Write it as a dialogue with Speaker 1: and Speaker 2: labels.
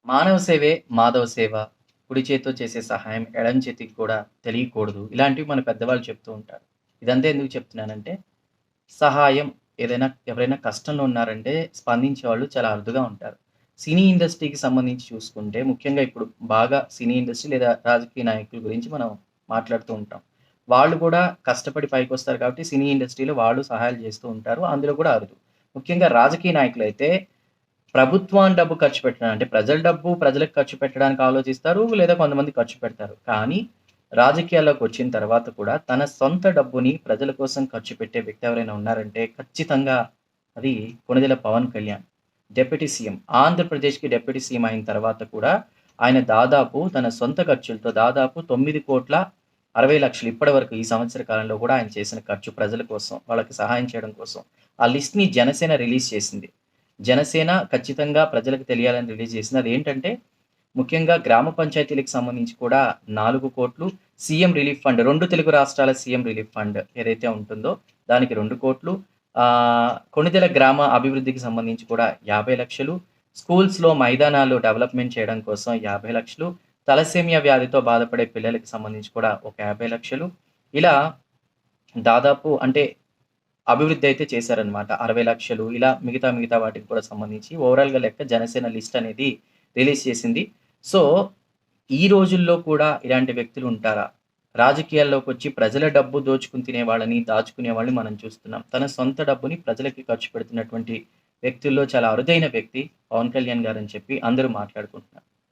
Speaker 1: మానవ సేవే మాధవ సేవ. కుడి చేత్తో చేసే సహాయం ఎడమ చేతికి కూడా తెలియకూడదు. ఇలాంటివి మన పెద్దవాళ్ళు చెప్తూ ఉంటారు. ఇదంతా ఎందుకు చెప్తున్నానంటే, సహాయం ఎవరైనా కష్టంలో ఉన్నారంటే స్పందించేవాళ్ళు చాలా అరుదుగా ఉంటారు. సినీ ఇండస్ట్రీకి సంబంధించి చూసుకుంటే ముఖ్యంగా ఇప్పుడు బాగా సినీ ఇండస్ట్రీ లేదా రాజకీయ నాయకుల గురించి మనం మాట్లాడుతూ ఉంటాం. వాళ్ళు కూడా కష్టపడి పైకొస్తారు కాబట్టి సినీ ఇండస్ట్రీలో వాళ్ళు సహాయాలు చేస్తూ ఉంటారు. అందులో కూడా అరుదు. ముఖ్యంగా రాజకీయ నాయకులైతే ప్రభుత్వం డబ్బు ఖర్చు పెట్టడం అంటే ప్రజల డబ్బు ప్రజలకు ఖర్చు పెట్టడానికి ఆలోచిస్తారు. లేదా కొంతమంది ఖర్చు పెడతారు. కానీ రాజకీయాల్లోకొచ్చిన తర్వాత కూడా తన సొంత డబ్బుని ప్రజల కోసం ఖర్చు పెట్టే వ్యక్తి ఎవరైనా ఉన్నారంటే ఖచ్చితంగా అది కొణిదెల పవన్ కళ్యాణ్. Deputy CM. ఆంధ్రప్రదేశ్‌కి డిప్యూటీ సీఎం అయిన తర్వాత కూడా ఆయన దాదాపు తన సొంత ఖర్చులతో దాదాపు 9,60,00,000 ఇప్పటి వరకు ఈ సంవత్సర కాలంలో కూడా ఆయన చేసిన ఖర్చు ప్రజల కోసం, వాళ్ళకి సహాయం చేయడం కోసం. ఆ లిస్ట్‌ని జనసేన రిలీజ్ చేసింది. జనసేన ఖచ్చితంగా ప్రజలకు తెలియాలని రిలీజ్ చేసింది. అదేంటంటే ముఖ్యంగా గ్రామ పంచాయతీలకు సంబంధించి కూడా 4,00,00,000 సీఎం రిలీఫ్ ఫండ్ 2 తెలుగు రాష్ట్రాల సీఎం రిలీఫ్ ఫండ్ ఏదైతే ఉంటుందో దానికి 2,00,00,000 కొణిదెల గ్రామ అభివృద్ధికి సంబంధించి కూడా 50,00,000 స్కూల్స్‌లో మైదానాలు డెవలప్‌మెంట్ చేయడం కోసం 50,00,000 తలసేమియా వ్యాధితో బాధపడే పిల్లలకి సంబంధించి కూడా ఒక 50,00,000 ఇలా దాదాపు అంటే అభివృద్ధి అయితే చేశారనమాట. 60,00,000 ఇలా మిగతా వాటికి కూడా సంబంధించి ఓవరాల్‌గా లెక్క జనసేన లిస్ట్ అనేది రిలీజ్ చేసింది. సో, ఈ రోజుల్లో కూడా ఇలాంటి వ్యక్తులు ఉంటారా? రాజకీయాల్లోకొచ్చి ప్రజల డబ్బు దోచుకొని తినేవాళ్ళని, దాచుకునే వాళ్ళని మనం చూస్తున్నాం. తన సొంత డబ్బుని ప్రజలకి ఖర్చు పెడుతున్నటువంటి వ్యక్తుల్లో చాలా అరుదైన వ్యక్తి పవన్ కళ్యాణ్ గారని చెప్పి అందరూ మాట్లాడుకుంటున్నారు.